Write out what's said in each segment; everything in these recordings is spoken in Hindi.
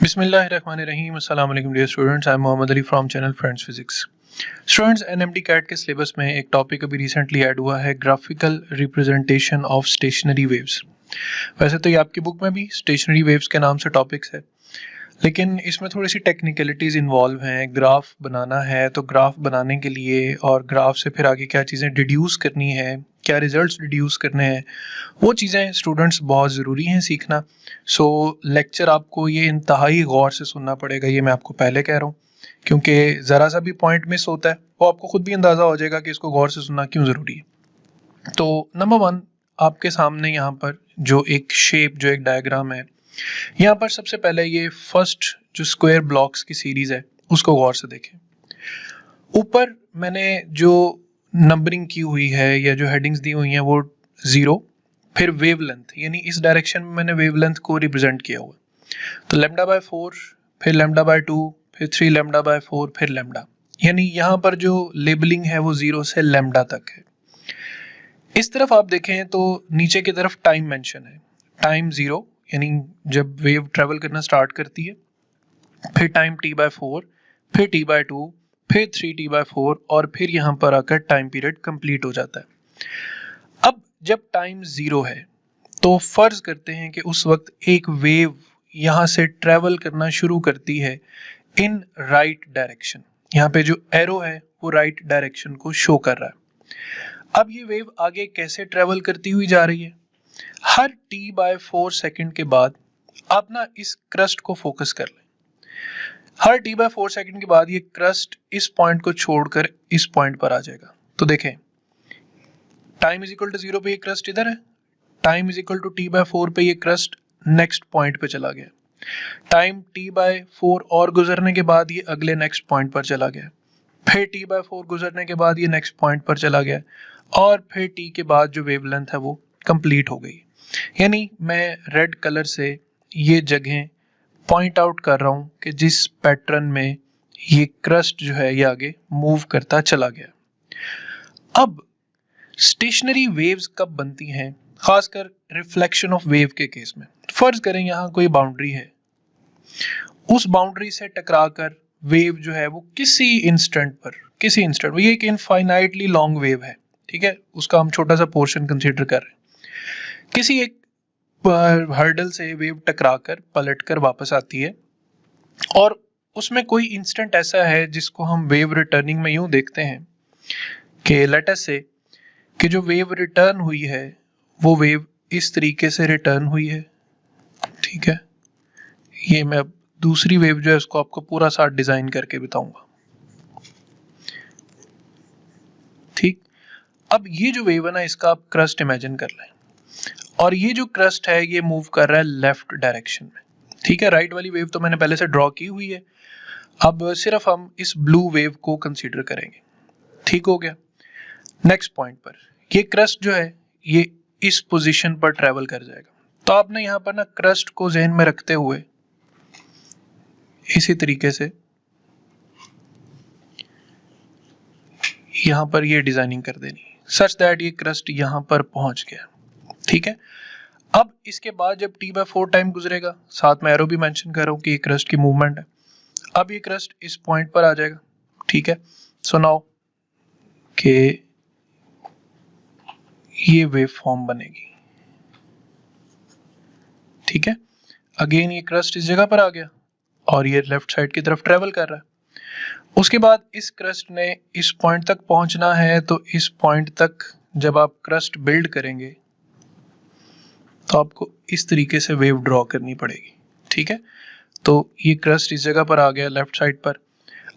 बिस्मिल्लाहिर्रहमानिर्रहीम अस्सलाम वालेकुम dear students, I am Mohammad Ali from channel friends physics. Students, N M D CAT के सिलेबस में एक टॉपिक अभी रिसेंटली ऐड हुआ है, graphical representation of stationary waves. वैसे तो ये आपकी बुक में भी स्टेशनरी वेव्स के नाम से टॉपिक्स है, लेकिन इसमें थोड़ी सी टेक्निकलिटीज इन्वॉल्व हैं। ग्राफ बनाना है तो ग्राफ बनाने के लिए और ग्राफ से फिर आगे क्या चीज़ें डिड्यूस करनी है, क्या रिजल्ट्स डिड्यूस करने हैं, वो चीज़ें स्टूडेंट्स बहुत ज़रूरी हैं सीखना। सो लेक्चर आपको ये इंतहाई गौर से सुनना पड़ेगा, ये मैं आपको पहले कह रहा हूँ, क्योंकि ज़रा सा भी पॉइंट मिस होता है वो आपको खुद भी अंदाज़ा हो जाएगा कि इसको गौर से सुनना क्यों ज़रूरी है। तो नंबर 1, आपके सामने यहाँ पर जो एक शेप, जो एक डायग्राम है, यहाँ पर सबसे पहले ये फर्स्ट जो स्क्वायर ब्लॉक्स की सीरीज है उसको गौर से देखें। ऊपर मैंने जो नंबरिंग की हुई है या जो हेडिंग्स दी हुई हैं वो 0, फिर वेवलेंथ, यानी इस डायरेक्शन में मैंने वेवलेंथ को रिप्रेजेंट किया हुआ, तो λ/4, फिर λ/2, फिर 3 λ/4, फिर लैम्डा, यानी यहाँ पर जो लेबलिंग है वो 0 से लैम्डा तक है। इस तरफ आप देखें तो नीचे की तरफ टाइम मेंशन है, टाइम 0 यानी जब वेव ट्रेवल करना स्टार्ट करती है, फिर टाइम t/4, फिर t/2, फिर 3t/4 और फिर यहाँ पर आकर टाइम पीरियड कंप्लीट हो जाता है। अब जब टाइम 0 है तो फर्ज करते हैं कि उस वक्त एक वेव यहाँ से ट्रेवल करना शुरू करती है इन राइट डायरेक्शन। यहाँ पे जो एरो है वो राइट डायरेक्शन को शो कर रहा है। अब ये वेव आगे कैसे ट्रेवल करती हुई जा रही है? हर t/4 सेकंड के बाद आप ना इस क्रस्ट को फोकस कर लें। हर t/4 सेकंड के बाद ये क्रस्ट इस पॉइंट को छोड़कर इस पॉइंट पर आ जाएगा। तो देखें, टाइम इज इक्वल टू 0 पे ये क्रस्ट इधर है, time is equal to t/4 पे ये क्रस्ट नेक्स्ट पॉइंट पे चला गया, टाइम t/4 और गुजरने के बाद ये अगले नेक्स्ट पॉइंट पर चला गया, फिर t/4 गुजरने के बाद ये नेक्स्ट पॉइंट पर चला गया, और फिर t के बाद जो वेवलेंथ है वो कंप्लीट हो गई। यानी मैं रेड कलर से ये जगह पॉइंट आउट कर रहा हूं कि जिस पैटर्न में ये क्रस्ट जो है ये आगे मूव करता चला गया। अब स्टेशनरी वेव्स कब बनती हैं, खासकर रिफ्लेक्शन ऑफ वेव के केस में? फर्ज करें यहाँ कोई बाउंड्री है, उस बाउंड्री से टकराकर वेव जो है वो किसी इंस्टेंट ये एक इनफाइनाइटली लॉन्ग वेव है, ठीक है, उसका हम छोटा सा पोर्शन कंसीडर कर रहे हैं। किसी एक हर्डल से वेव टकराकर पलटकर वापस आती है और उसमें कोई इंस्टेंट ऐसा है जिसको हम वेव रिटर्निंग में यूं देखते हैं कि लेट अस से कि जो वेव रिटर्न हुई है वो वेव इस तरीके से रिटर्न हुई है, ठीक है। ये मैं अब दूसरी वेव जो है उसको आपको पूरा साथ डिजाइन करके बताऊंगा, ठीक। अब ये जो वेव है ना, इसका आप क्रस्ट इमेजिन कर लें, और ये जो क्रस्ट है ये मूव कर रहा है लेफ्ट डायरेक्शन में, ठीक है। राइट वाली वेव तो मैंने पहले से ड्रॉ की हुई है, अब सिर्फ हम इस ब्लू वेव को कंसीडर करेंगे, ठीक हो गया। नेक्स्ट पॉइंट पर ये क्रस्ट जो है ये इस पोजीशन पर ट्रेवल कर जाएगा, तो आपने यहाँ पर ना क्रस्ट को ज़हन में रखते हुए इसी तरीके से यहाँ पर ये डिजाइनिंग कर देनी सच दैट ये क्रस्ट यहाँ पर पहुंच गया, ठीक है। अब इसके बाद जब t/4 टाइम गुजरेगा, साथ में एरो भी मेंशन कर रहा हूं कि ये क्रस्ट की मूवमेंट है, अब ये क्रस्ट इस पॉइंट पर आ जाएगा, ठीक है। सो नाउ कि ये वेव फॉर्म बनेगी, ठीक है। अगेन ये क्रस्ट इस जगह पर आ गया और ये लेफ्ट साइड की तरफ ट्रेवल कर रहा है। उसके बाद इस क्रस्ट ने इस पॉइंट तक पहुंचना है, तो इस पॉइंट तक जब आप क्रस्ट बिल्ड करेंगे तो आपको इस तरीके से वेव ड्रॉ करनी पड़ेगी, ठीक है। तो ये क्रस्ट इस जगह पर आ गया लेफ्ट साइड पर।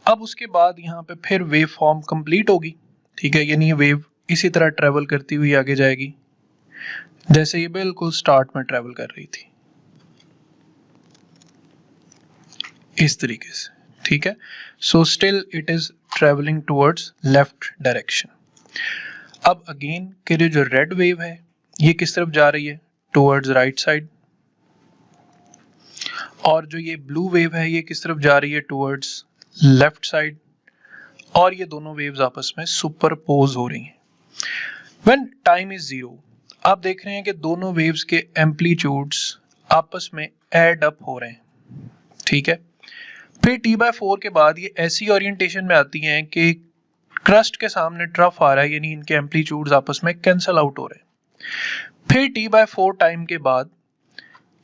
अब उसके बाद यहाँ पे फिर वेव फॉर्म कंप्लीट होगी, ठीक है, यानी ये वेव इसी तरह ट्रेवल करती हुई आगे जाएगी जैसे ये बिल्कुल स्टार्ट में ट्रेवल कर रही थी, इस तरीके से, ठीक है। So still it is travelling towards left direction. अब अगेन के जो रेड वेव है ये किस तरफ जा रही है? Towards right side. और जो ये ब्लू वेव है ये किस तरफ जा रही है? Towards left side. और ये दोनों वेव्स आपस में सुपरपोज हो रही हैं। व्हेन टाइम इज 0 आप देख रहे हैं कि दोनों वेव्स के एम्पलीट्यूड्स आपस में एड अप हो रहे हैं, ठीक है। फिर t/4 के बाद ये ऐसी ओरिएंटेशन में आती हैं कि क्रस्ट के सामने ट्रफ आ रहा है, यानी इनके एम्पलीट्यूड्स आपस में कैंसल आउट हो रहे हैं। फिर t/4 टाइम के बाद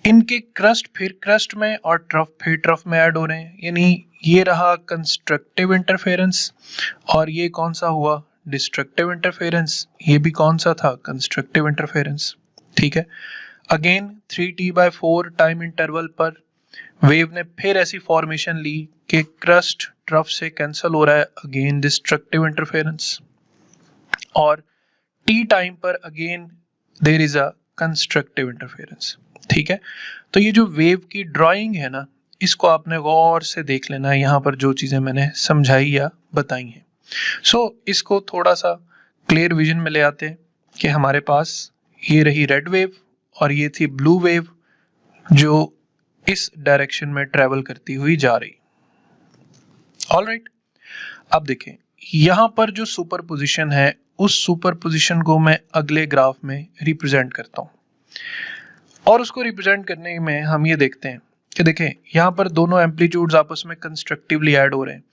इनके क्रस्ट फिर क्रस्ट में और ट्रफ फिर ट्रफ में ऐड हो रहे हैं, यानी ये रहा कंस्ट्रक्टिव इंटरफेरेंस और ये कौन सा हुआ, डिस्ट्रक्टिव इंटरफेरेंस। ये भी कौन सा था, कंस्ट्रक्टिव इंटरफेरेंस। ठीक है। अगेन 3t/4 टाइम इंटरवल पर वेव ने फिर ऐसी फॉर्मेशन ली कि क्रस्ट ट्रफ से कैंसल हो रहा है, अगेन डिस्ट्रक्टिव इंटरफेरेंस। और t टाइम पर again there is a constructive interference. ठीक है। तो ये जो वेव की ड्राइंग है ना, इसको आपने गौर से देख लेना है, यहाँ पर जो चीजें मैंने समझाई या बताई हैं। इसको थोड़ा सा क्लियर विजन में ले आते हैं कि हमारे पास ये रही रेड वेव और ये थी ब्लू वेव जो इस डायरेक्शन में ट्रेवल करती हुई जा रही। ऑलराइट, अब देखें यहां पर जो सुपरपोजिशन है उस सुपरपोजिशन को मैं अगले ग्राफ में रिप्रेजेंट करता हूं, और उसको रिप्रेजेंट करने में हम ये देखते हैं कि देखें यहां पर दोनों एम्पलीट्यूड्स आपस में कंस्ट्रक्टिवली ऐड हो रहे हैं,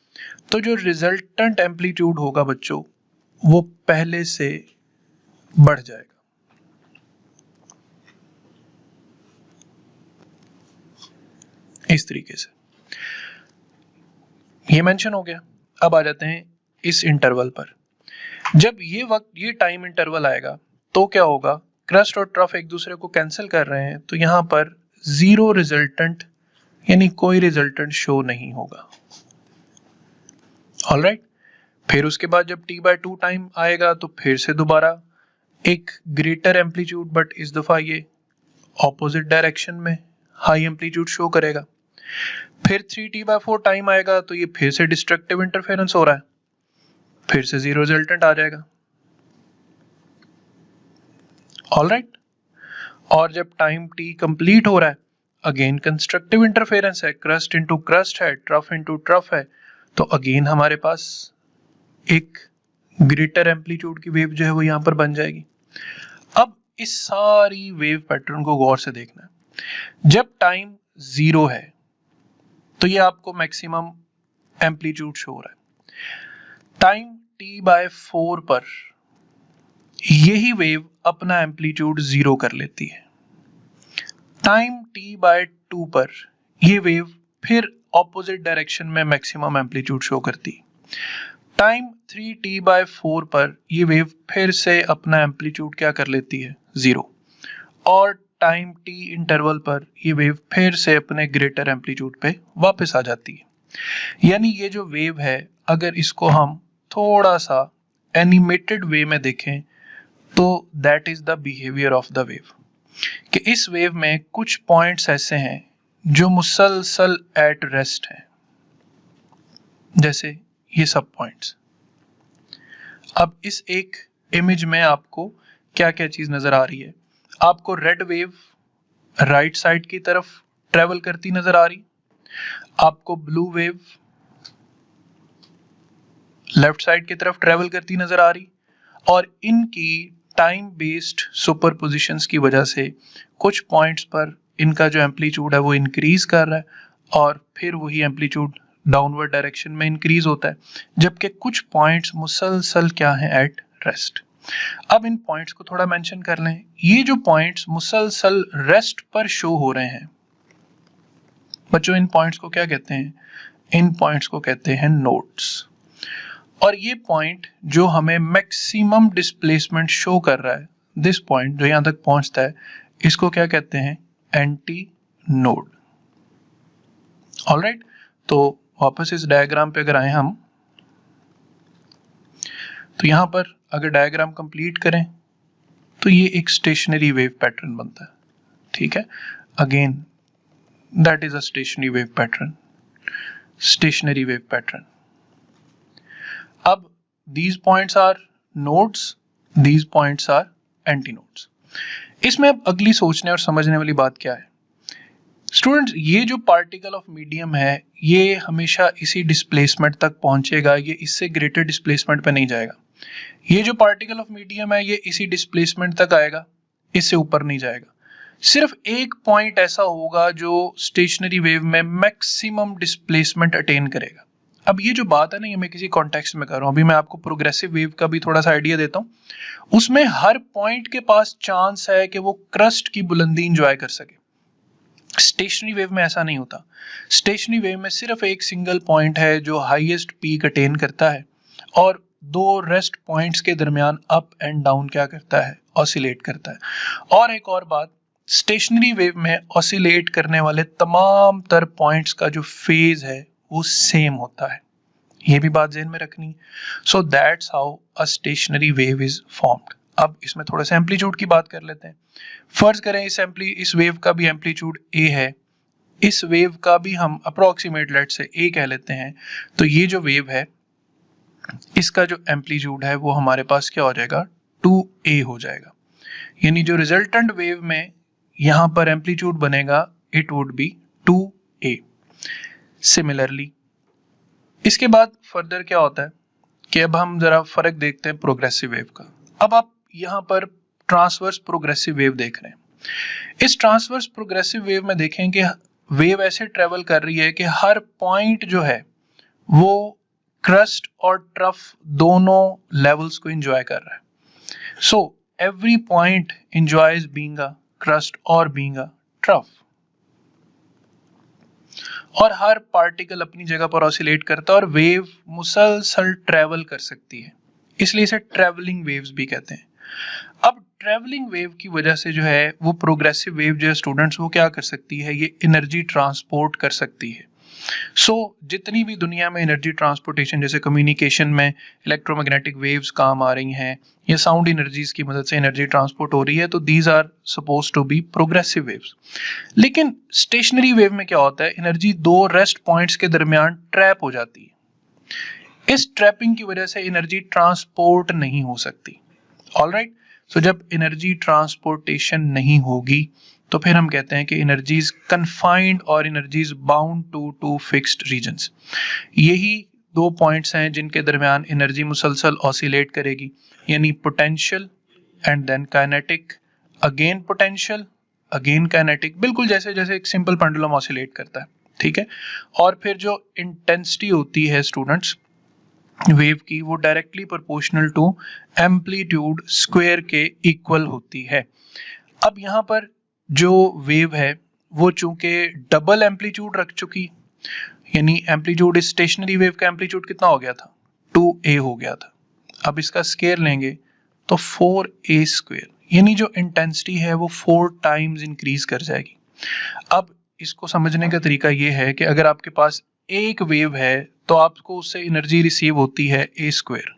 तो जो रिजल्टेंट एम्पलीट्यूड होगा बच्चों वो पहले से बढ़ जाएगा। इस तरीके से ये मेंशन हो गया। अब आ जाते हैं इस इंटरवल पर। जब ये टाइम इंटरवल आएगा तो क्या होगा, क्रस्ट और ट्रफ एक दूसरे को कैंसिल कर रहे हैं, तो यहां पर जीरो रिजल्टेंट यानी कोई रिजल्टेंट शो नहीं होगा। ऑलराइट, फिर उसके बाद जब t/2 टाइम आएगा तो फिर से दोबारा एक ग्रेटर एम्पलीट्यूड, बट इस दफा ये ऑपोजिट डायरेक्शन में हाई एम्पलीट्यूड शो करेगा। फिर 3t/4 टाइम आएगा तो ये फिर से डिस्ट्रक्टिव इंटरफेरेंस हो रहा है, फिर से जीरो रिजल्टेंट आ जाएगा। ऑलराइट, और जब टाइम t कंप्लीट हो रहा है अगेन कंस्ट्रक्टिव इंटरफेरेंस है, क्रस्ट इनटू क्रस्ट है, ट्रफ इनटू ट्रफ है, तो अगेन हमारे पास एक ग्रेटर एम्पलीट्यूड की वेव जो है वो यहां पर बन जाएगी। अब इस सारी वेव पैटर्न को गौर से देखना है। जब टाइम 0 है तो ये आपको मैक्सिमम एम्पलीट्यूड शो हो रहा है। टाइम t/4 पर यही वेव अपना एम्पलीट्यूड 0 कर लेती है। टाइम t/2 पर ये वेव फिर ऑपोजिट डायरेक्शन में मैक्सिमम एम्पलीट्यूड शो करती है। टाइम 3t/4 पर ये वेव फिर से अपना एम्पलीट्यूड क्या कर लेती है, 0, और टाइम t इंटरवल पर ये वेव फिर से अपने ग्रेटर एम्पलीट्यूड पे वापस आ जाती है। यानी ये जो वेव है अगर इसको हम थोड़ा सा एनिमेटेड वे में देखें तो that is the behaviour of the wave, कि इस वेव में कुछ पॉइंट्स ऐसे हैं जो मुसलसल एट रेस्ट हैं, जैसे ये सब पॉइंट्स। अब इस एक इमेज में आपको क्या क्या चीज नजर आ रही है, आपको रेड वेव राइट साइड की तरफ ट्रेवल करती नजर आ रही, आपको ब्लू वेव लेफ्ट साइड की तरफ ट्रेवल करती नजर आ रही, और इनकी टाइम बेस्ड सुपरपोजिशंस की वजह से कुछ पॉइंट्स पर इनका जो एम्पलीट्यूड है वो इंक्रीज कर रहा है और फिर वही एम्पलीट्यूड डाउनवर्ड डायरेक्शन में इंक्रीज होता है, जबकि कुछ पॉइंट्स मुसलसल क्या हैं, एट रेस्ट। अब इन पॉइंट्स को थोड़ा मेंशन कर लें। ये जो पॉइंट्स मुसलसल रेस्ट पर शो हो रहे हैं बच्चों, इन पॉइंट्स को क्या कहते हैं, इन पॉइंट्स को कहते हैं नोड्स। और ये पॉइंट जो हमें मैक्सिमम डिस्प्लेसमेंट शो कर रहा है, दिस पॉइंट जो यहां तक पहुंचता है, इसको क्या कहते हैं, एंटी नोड। ऑलराइट, तो वापस इस डायग्राम पे अगर आए हम, तो यहां पर अगर डायग्राम कंप्लीट करें तो ये एक स्टेशनरी वेव पैटर्न बनता है। ठीक है, again that is a stationary wave pattern, stationary wave pattern. अब these points are nodes, these points are antinodes। इसमें अब अगली सोचने और समझने वाली बात क्या है स्टूडेंट्स, ये जो पार्टिकल ऑफ मीडियम है ये हमेशा इसी डिस्प्लेसमेंट तक पहुंचेगा, ये इससे ग्रेटर डिस्प्लेसमेंट पे नहीं जाएगा। ये जो पार्टिकल ऑफ मीडियम है ये इसी डिस्प्लेसमेंट तक आएगा, इससे ऊपर नहीं जाएगा। सिर्फ एक पॉइंट ऐसा होगा जो स्टेशनरी वेव में मैक्सिमम डिस्प्लेसमेंट अटेन करेगा। अब ये जो बात है ना, ये मैं किसी कॉन्टेक्स्ट में कर रहा हूं। अभी मैं आपको प्रोग्रेसिव वेव का भी थोड़ा सा आइडिया देता हूं। उसमें हर पॉइंट के पास चांस है कि वो क्रस्ट की बुलंदी इंजॉय कर सके। स्टेशनरी वेव में ऐसा नहीं होता। स्टेशनरी वेव में सिर्फ एक सिंगल पॉइंट है जो हाईएस्ट पीक अटेन करता है और दो रेस्ट पॉइंट्स के दरमियान अप एंड डाउन क्या करता है, ऑसिलेट करता है। और एक और बात, स्टेशनरी वेव में ऑसिलेट करने वाले तमाम तर पॉइंट्स का जो फेज है वो सेम होता है। ये भी बात ध्यान में रखनी। So that's how a stationery wave is formed. अब इसमें थोड़ा सा एम्पलीट्यूड की बात कर लेते हैं। फर्ज करें इस वेव का भी एम्पलीट्यूड ए है, इस वेव का भी हम अप्रोक्सीमेट लेट से ए कह लेते हैं। तो ये जो वेव है इसका जो एम्पलीट्यूड है वो हमारे पास क्या हो जाएगा, 2a हो जाएगा। यानी जो रिजल्टेंट वेव में यहां पर एम्पलीट्यूड बनेगा it would be 2a। Similarly इसके बाद फर्दर क्या होता है कि अब हम जरा फर्क देखते हैं प्रोग्रेसिव वेव का। अब आप यहां पर ट्रांसवर्स प्रोग्रेसिव वेव देख रहे हैं। इस ट्रांसवर्स प्रोग्रेसिव वेव में देखें कि वेव ऐसे ट्रेवल कर रही है कि हर पॉइंट जो है वो क्रस्ट और ट्रफ दोनों लेवल्स को एंजॉय कर रहा है। So every point enjoys being a crust और बीइंग अ ट्रफ, और हर पार्टिकल अपनी जगह पर ऑसिलेट करता है और वेव मुसलसल ट्रेवल कर सकती है, इसलिए इसे ट्रेवलिंग वेव्स भी कहते हैं। अब ट्रेवलिंग वेव की वजह से जो है वो प्रोग्रेसिव वेव जो है स्टूडेंट्स वो क्या कर सकती है, ये एनर्जी ट्रांसपोर्ट कर सकती है। जितनी भी दुनिया में एनर्जी ट्रांसपोर्टेशन, जैसे कम्युनिकेशन में इलेक्ट्रोमैग्नेटिक वेव्स काम आ रही हैं या साउंड एनर्जीज की मदद से एनर्जी ट्रांसपोर्ट हो रही है, तो these are suppose to be progressive waves. लेकिन स्टेशनरी वेव में क्या होता है, एनर्जी दो रेस्ट पॉइंट्स के दरमियान ट्रैप हो जाती है। इस ट्रैपिंग की वजह से एनर्जी ट्रांसपोर्ट नहीं हो सकती। ऑलराइट, सो जब एनर्जी ट्रांसपोर्टेशन नहीं होगी तो फिर हम कहते हैं कि एनर्जी इज कन्फाइंड और energy is bound to fixed regions. यही दो पॉइंट्स हैं जिनके दरमियान एनर्जी मुसलसल ऑसिलेट करेगी, यानी potential and then kinetic, again potential again kinetic, बिल्कुल जैसे जैसे एक सिंपल पेंडुलम ऑसिलेट करता है, ठीक है। और फिर जो इंटेंसिटी होती है स्टूडेंट्स वेव की, वो directly proportional to amplitude square के इक्वल होती है। अब यहाँ पर जो वेव है वो चूंकि डबल एम्पलीट्यूड रख चुकी, यानी एम्पलीट्यूड इस स्टेशनरी वेव का एम्पलीट्यूड कितना हो गया था, 2a हो गया था। अब इसका स्क्वायर लेंगे तो 4a स्क्वायर, यानी जो इंटेंसिटी है वो 4 टाइम्स इंक्रीज कर जाएगी। अब इसको समझने का तरीका ये है कि अगर आपके पास एक वेव है तो आपको उससे एनर्जी रिसीव होती है a स्क्वायर,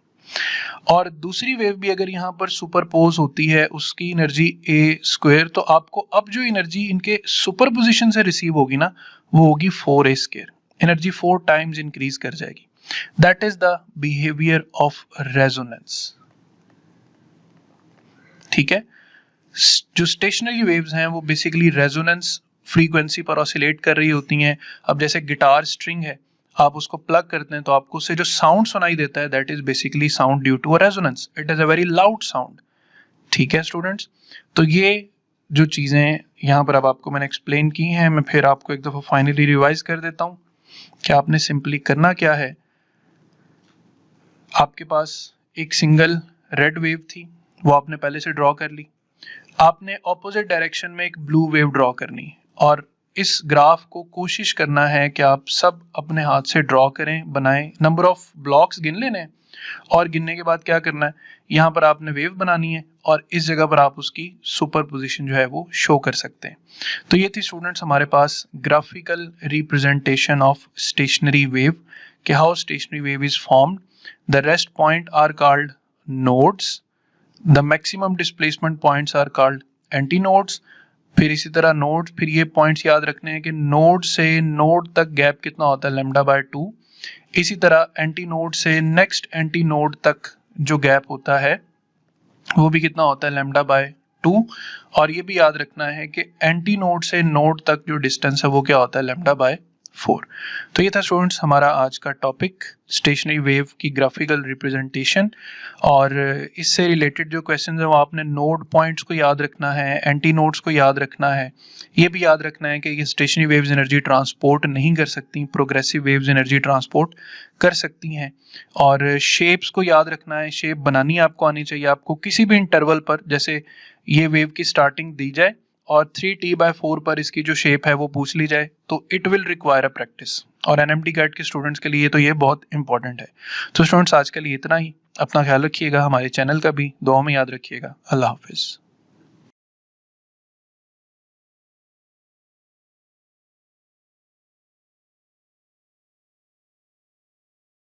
और दूसरी वेव भी अगर यहाँ पर सुपरपोज होती है उसकी एनर्जी a स्क्वायर, तो आपको अब जो एनर्जी इनके सुपरपोजिशन से रिसीव होगी ना वो होगी 4a square. Energy 4 times increase कर जाएगी। That is the behaviour of resonance, ठीक है। जो स्टेशनरी वेव्स हैं वो बेसिकली रेजोनेंस फ्रीक्वेंसी पर ऑसिलेट कर रही होती हैं। अब जैसे गिटार स्ट्रिंग है, आप उसको प्लग करते हैं तो आपको उससे जो साउंड सुनाई देता है that is basically sound due to a resonance, it is a very loud sound, ठीक है स्टूडेंट्स। तो ये जो चीजें यहाँ पर अब आपको मैंने एक्सप्लेन की हैं, मैं फिर आपको एक दफा फाइनली रिवाइज कर देता हूँ कि आपने सिंपली करना क्या है। आपके पास एक सिंगल रेड वेव थी, वो आपने पहले से ड्रॉ कर ली। आपने ऑपोजिट डायरेक्शन में एक ब्लू वेव ड्रॉ करनी है, और इस ग्राफ को कोशिश करना है कि आप सब अपने हाथ से ड्रॉ करें, बनाएं। नंबर ऑफ ब्लॉक्स गिन लेने हैं, और गिनने के बाद क्या करना है, यहाँ पर आपने वेव बनानी है और इस जगह पर आप उसकी सुपरपोजिशन जो है वो शो कर सकते हैं। तो ये थी स्टूडेंट्स हमारे पास graphical representation of stationary wave, कि how stationary wave is formed. The rest point are called nodes, the maximum displacement points are called antinodes. फिर इसी तरह नोड, फिर ये पॉइंट्स याद रखने हैं कि नोड से नोड तक गैप कितना होता है, λ/2। इसी तरह एंटी नोड से नेक्स्ट एंटी नोड तक जो गैप होता है वो भी कितना होता है, λ/2। और ये भी याद रखना है कि एंटी नोड से नोड तक जो डिस्टेंस है वो क्या होता है, λ/3। 4। तो ये था स्टूडेंट्स हमारा आज का टॉपिक, स्टेशनरी वेव की ग्राफिकल रिप्रेजेंटेशन। और इससे रिलेटेड जो क्वेश्चन है वो आपने नोड पॉइंट्स को याद रखना है, एंटी नोड्स को याद रखना है। ये भी याद रखना है कि ये स्टेशनरी वेव्स एनर्जी ट्रांसपोर्ट नहीं कर सकती, प्रोग्रेसिव वेव्स एनर्जी ट्रांसपोर्ट कर सकती हैं। और शेप्स को याद रखना है, शेप बनानी आपको आनी चाहिए। आपको किसी भी इंटरवल पर, जैसे ये वेव की स्टार्टिंग दी जाए और 3t/4 पर इसकी जो शेप है वो पूछ ली जाए, तो it will require a practice. और एनएमडी कैट के स्टूडेंट्स के लिए तो ये बहुत इंपॉर्टेंट है। तो स्टूडेंट्स आज के लिए इतना ही। अपना ख्याल रखिएगा, हमारे चैनल का भी दुआ में याद रखिएगा। अल्लाह हाफिज़।